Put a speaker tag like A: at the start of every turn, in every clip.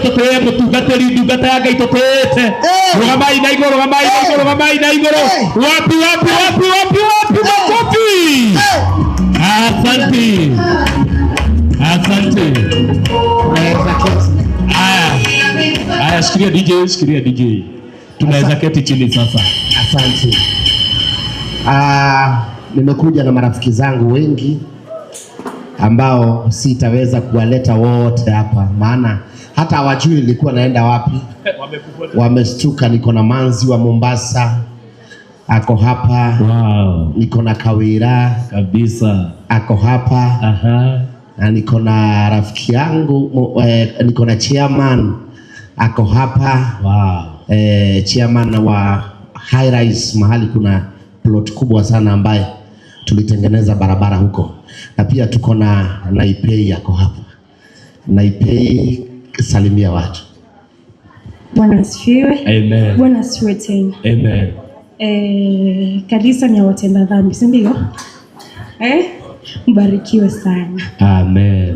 A: tutoe mutungatiri ndungata ya Ngai tutete. Rugamai na iguru, rugamai na iguru. Wapi makofi. Asante. Aya, shikilia DJ. Tunaweza keti chini sasa.
B: Asante. Nimekuja na marafiki zangu wengi ambao sitaweza kuwaleta wote hapa, maana hata hawajui nilikuwa naenda wapi. Wamestuka. Niko na Manzi wa Mombasa ako hapa.
A: Wow.
B: Niko na Kawira
A: kabisa
B: ako hapa. Na niko na rafiki yangu niko na Chairman ako hapa.
A: Wow.
B: Chairman wa High Rise, mahali kuna plot kubwa sana ambaye tulitengeneza barabara huko. Na pia tuko na Naipei yako hapa. Naipei, salimia watu.
C: Bwana asifiwe.
A: Amen.
C: Bwana asifiwe tena.
A: Amen.
C: Kanisa ni watenda dhambi, si ndio? Mbarikiwe sana.
A: Amen.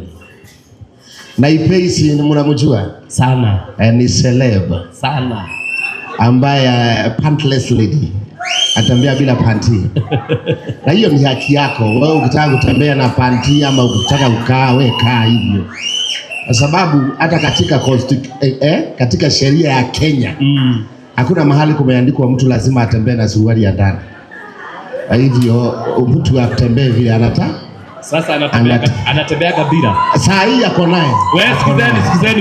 B: Naipei si mnamjua?
A: Sana.
B: Ni celeb
A: sana
B: ambaye pantless lady. Atembea bila panty. Na hiyo ni haki yako. Wewe ukitaka kutembea na panty ama ukitaka kukaa, wewe kaa hivyo. Kwa sababu hata katika sheria ya Kenya hakuna mahali kumeandikwa mtu lazima atembee na suruali ya ndani. Kwa hivyo mtu atembee vile anataka.
A: Sasa anatembea kabila.
B: Saa hii yako naye.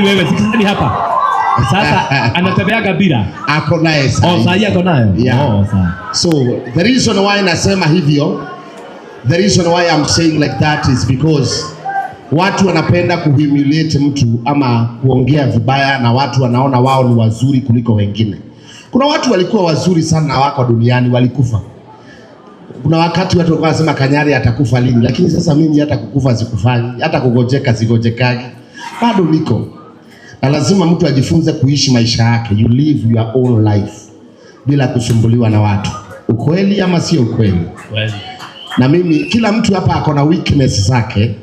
A: Wewe sikizeni hapa. Sasa anatembea kabila.
B: Ako naye sasa.
A: Sasa yako nayo.
B: Yeah. So the reason why nasema hivyo, the reason why I'm saying like that is because watu wanapenda kuhumiliate mtu ama kuongea vibaya, na watu wanaona wao ni wazuri kuliko wengine. Kuna watu walikuwa wazuri sana wako duniani walikufa. Kuna wakati watu walikuwa wanasema Kanyari atakufa lini, lakini sasa mimi hata kukufa sikufanyi, hata kugojeka sigojekagi. Bado niko. Na lazima mtu ajifunze kuishi maisha yake. You live your own life bila kusumbuliwa na watu. Ukweli ama sio ukweli?
A: Kweli.
B: Na mimi, kila mtu hapa ako na weakness zake.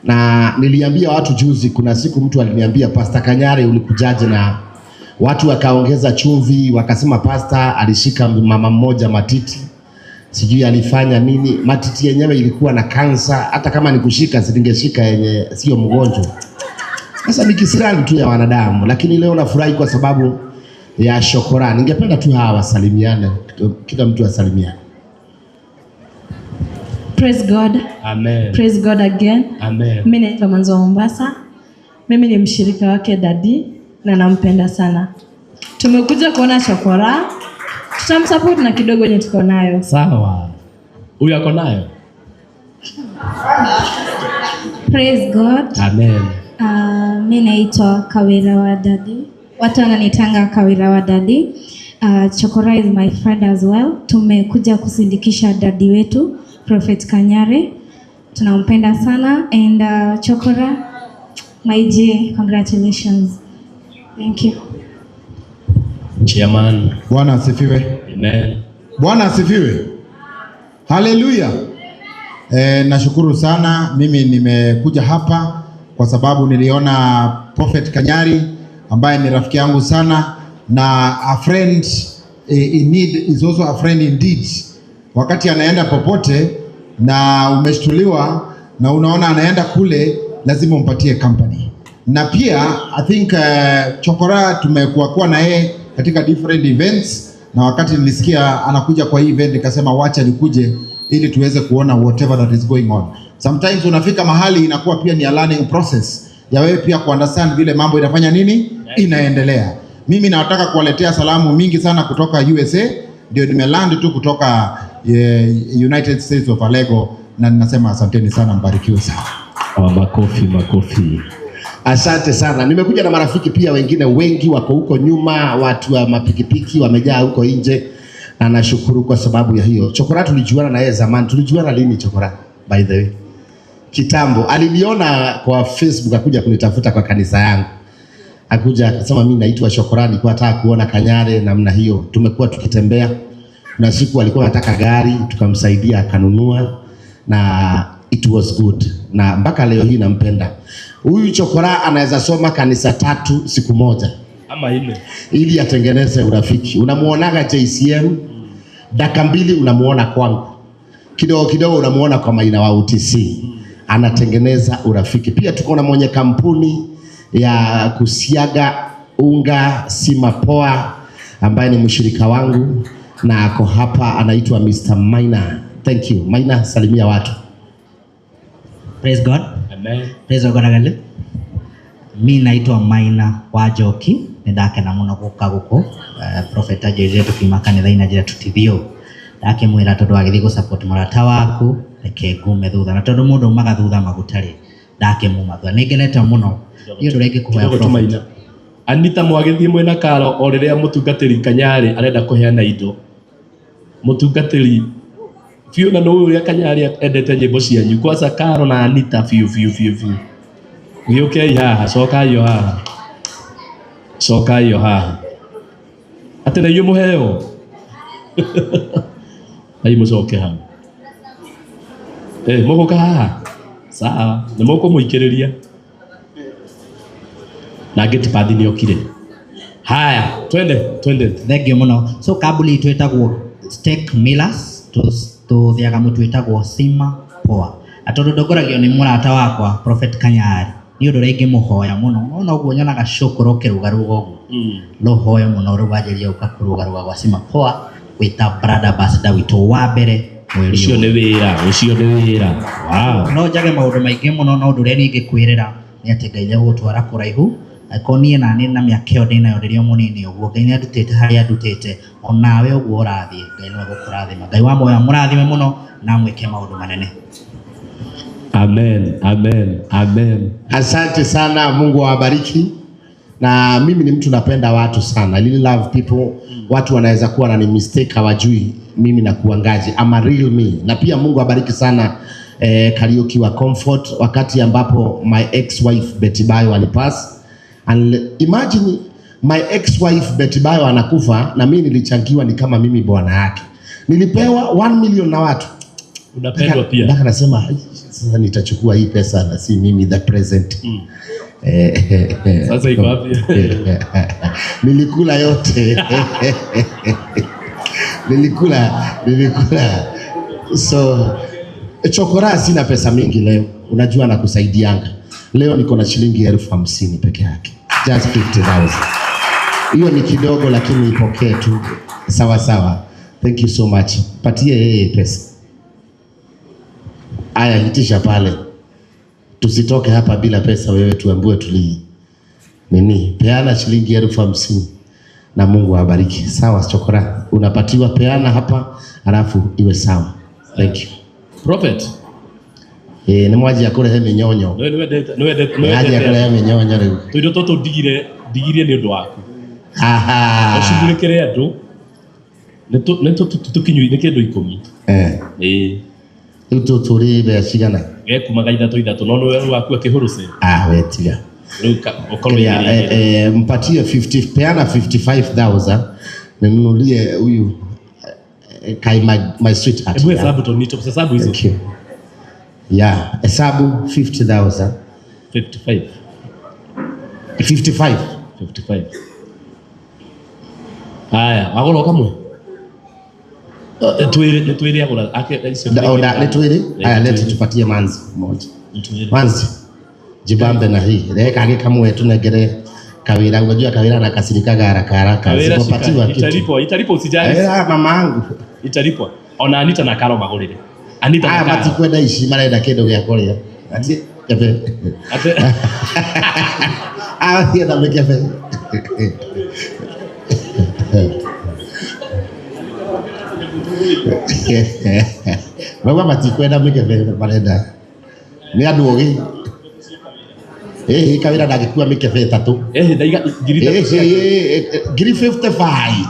B: Na niliambia watu juzi, kuna siku mtu aliniambia, Pastor Kanyari ulikujaje? Na watu wakaongeza chumvi, wakasema Pastor alishika mama mmoja matiti. Sijui alifanya nini, matiti yenyewe ilikuwa na kansa, hata kama nikushika zingeshika yenye sio mgonjwa. Sasa ni kisirani tu ya wanadamu, lakini leo nafurahi kwa sababu ya Shokora. Ningependa tu hawa wasalimiane, kila mtu asalimiane.
C: Praise God.
A: Amen.
C: Praise God again.
A: Amen.
C: Mimi naitwa Manzi wa Mombasa. Mimi ni mshirika wake Daddy na nampenda sana. Tumekuja kuona Shokora. Tutamsupport na kidogo yenye tuko nayo.
A: Sawa. Huyu ako nayo.
C: Praise God.
A: Amen.
C: Mimi naitwa Kawira wa Daddy. Watu wananitanga Kawira wa Daddy. Chokora is my friend as well. Tumekuja kusindikisha daddy wetu Prophet Kanyari. Tunampenda sana, and Chokora, my J, congratulations. Thank you.
A: Chairman.
D: Bwana asifiwe.
A: Amen.
D: Bwana asifiwe. Haleluya. Nashukuru sana. Mimi nimekuja hapa kwa sababu niliona Prophet Kanyari ambaye ni rafiki yangu sana, na a friend in need is also a friend indeed. Wakati anaenda popote na umeshtuliwa na unaona anaenda kule, lazima umpatie company. Na pia I think Chokora tumekuwa na yeye katika different events, na wakati nilisikia anakuja kwa hii event nikasema wacha nikuje ili tuweze kuona whatever that is going on. Sometimes unafika mahali inakuwa pia ni a learning process ya wewe pia kuunderstand vile mambo inafanya nini inaendelea. Mimi nataka kuwaletea salamu mingi sana kutoka USA, ndio nimeland tu kutoka United States of Alego, na ninasema asanteni sana, mbarikiwe sana.
A: Makofi.
B: Asante sana. Nimekuja na marafiki pia wengine wengi wako huko nyuma, watu wa mapikipiki wamejaa huko nje, na nashukuru kwa sababu ya hiyo. Chokora tulijuana na yeye zamani. Tulijuana lini Chokora? By the way, kitambo. Aliniona kwa Facebook akuja kunitafuta kwa kanisa yangu. Akuja akasema mimi naitwa Chokora, nilikuwa nataka kuona Kanyari namna hiyo. Tumekuwa tukitembea. Na siku alikuwa anataka gari, tukamsaidia akanunua, na it was good. Na mpaka leo hii nampenda. Huyu chokora anaweza soma kanisa 3 siku moja
A: ama 4
B: ili atengeneze urafiki. Unamuonaga JCM, dakika 2 unamuona kwangu, kidogo kidogo unamuona kwa Maina wa UTC. Anatengeneza urafiki. Pia tuko na mwenye kampuni ya kusiaga unga Sima Poa ambaye ni mshirika wangu na ako hapa, anaitwa Mr. Maina. Thank you. Maina, salimia watu.
E: Praise God.
A: Amen.
E: Praise God agale. Mimi naitwa Maina wa Njoki, ndakena muno guka guko Prophet Ajeje tukima kanitha-inĩ njĩra tutithio ndake mwĩra tondu agithii gu support mũrata waku reke ngume thutha na tondu mundu umaga thutha magutari ndake muma thutha ningenete muno ni undu reke kuhoya Prophet
A: Anita mwagithii mwena karo o riria mutungatiri Kanyari arenda kuheana indo mutungatiri Fiona no uria Kanyari endete nyimbo cianyu kwanza Karo na Anita fiu gĩũkei haha, cokai haha atĩ na inyuĩ mũheo ai mũcoke haha mũgũka haha sawa nĩ mũkũmũikĩrĩria na Getipathi nĩ okire. Haya twende
E: thengio muno. So kambuni itũ ĩtagwo Steak Millers tuthiaga mũtu ĩtagwo Sima Poa atondu ndongoragio nĩ mũrata wakwa Prophet Kanyari ni undu rĩngĩ mũhoya muno no ũguo nyonaga cũkũrũ kĩrugaruga ũguo no hoya muno rĩu wanjĩria ũka kũrugaruga gwa Sima Poa wĩta brother ambassador witũ wa mbere
A: ũcio nĩ wĩra wow.
E: No njage maũndũ maingĩ muno no ũndũ ũrĩa ningĩkwĩrĩra nĩ atĩ Ngai nĩagũtwara kũraihu akonie na nĩ na mĩaka ĩyo ndĩnayo rĩrĩa mũnini ũguo Ngai nĩandutĩte harĩa andutĩte onawe ũguo ũrathiĩ Ngai nĩagũkũrathima. Ngai wa moya mũrathime muno na mwĩke maũndũ manene.
A: Amen.
B: Asante sana, Mungu awabariki. Na mimi ni mtu napenda watu sana. I really love people. Watu wanaweza kuwa na ni mistake hawajui mimi na kuangaji. I'm a real me. Na pia Mungu awabariki sana Kariuki wa Comfort wakati ambapo my ex-wife Betty Bayo alipass. And imagine my ex-wife Betty Bayo anakufa na mimi nilichangiwa ni kama mimi bwana yake. Nilipewa 1 million na watu.
A: Unapendwa pia.
B: Ndaka nasema sasa nitachukua hii pesa na si mimi the present.
A: Sasa iko wapi?
B: Nilikula yote. Nilikula. So chokora sina pesa mingi leo. Unajua na kusaidianga. Leo niko na shilingi 50,000 peke yake. Just 50,000. Hiyo ni kidogo lakini ipokee tu. Sawa. Thank you so much. Patie yeye pesa. Aya, hitisha pale. Tusitoke hapa bila pesa, wewe tuambue tuli nini. Peana shilingi 50,000 na Mungu awabariki. Sawa chokora. Unapatiwa peana hapa alafu iwe sawa. Thank you.
A: Prophet.
B: Ni mwaji akore he minyonyo. Mwaji akore he minyonyo rĩu.
A: Tuindo toto ndigire ni undu waku.
B: Aha.
A: Ucugurikire andu. Neto tukinyu ni kindu 10.
B: Ito turi be cigana.
A: Kumaga ithatu no wewe waku akihuruce.
B: We tiga.
A: Rĩu
B: mpatie 50, peana 55,000 ninunulie huyu kai my sweetheart.
A: Hebu hesabu tu nito hesabu hizo.
B: Thank you. Yeah, hesabu 50,000. 55. Haya, wagora kamwe. Tuile agora ake letwele. Haya, leti tupatie manzi moja. Manzi. Jibambe na hii. Leka age kamwe tunegere Kawira. Unajua Kawira anakasirikaga haraka.
A: Usipopatiwa kitu. Italipo usijali.
B: Mama yangu.
A: Italipwa. Ona Anita na Karo magorire. Anita na Karo.
B: Mati kwenda ishi marenda kendo gya korea. Ati kafe. Hiyo na mekafe. Mama mati kwenda mekafe marenda. Ni andu ogi. Kawira ndagĩkua mĩkebe 3. Ngiri 55.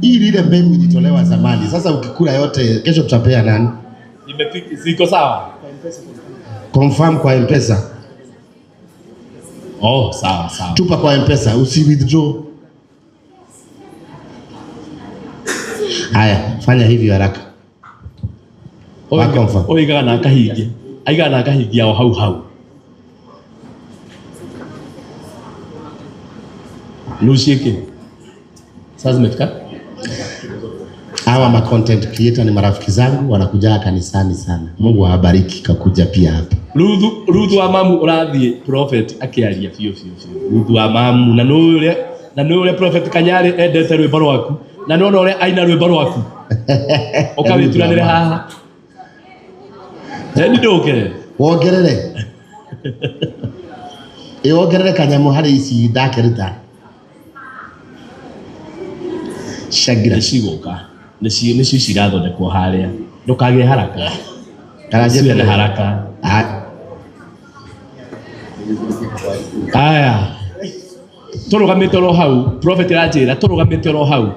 B: Hii ile mbegu ilitolewa zamani. Sasa ukikula yote kesho tutapea nani?
A: Ziko sawa?
B: Confirm kwa M-Pesa.
A: Oh, sawa.
B: Tupa kwa M-Pesa, usi withdraw. Haya, fanya hivyo haraka.
A: Oiga na akahingia o hau. Nushike. Sasa zimefika?
B: Hawa ma content creator ni marafiki zangu, wanakuja kanisani sana. Mungu awabariki kakuja pia hapa.
A: Ruthu wa mamu urathie prophet akiaria fio. Ruthu wa mamu na nure prophet Kanyari endete rwimbo rwaku. Na none ore aina rwimbo rwaku. Ukawituranire haha. Ni ndoke.
B: Wongerere. Wongerere kanyamu hari ici ndakeruta.
A: Shagira cigoka. Nĩ cirathondekwo harĩa. Ndũkagĩe haraka.
B: Karajia
A: na haraka. Aya. Tũrũgamĩte ro hau. Prophet Rajira tũrũgamĩte ro hau.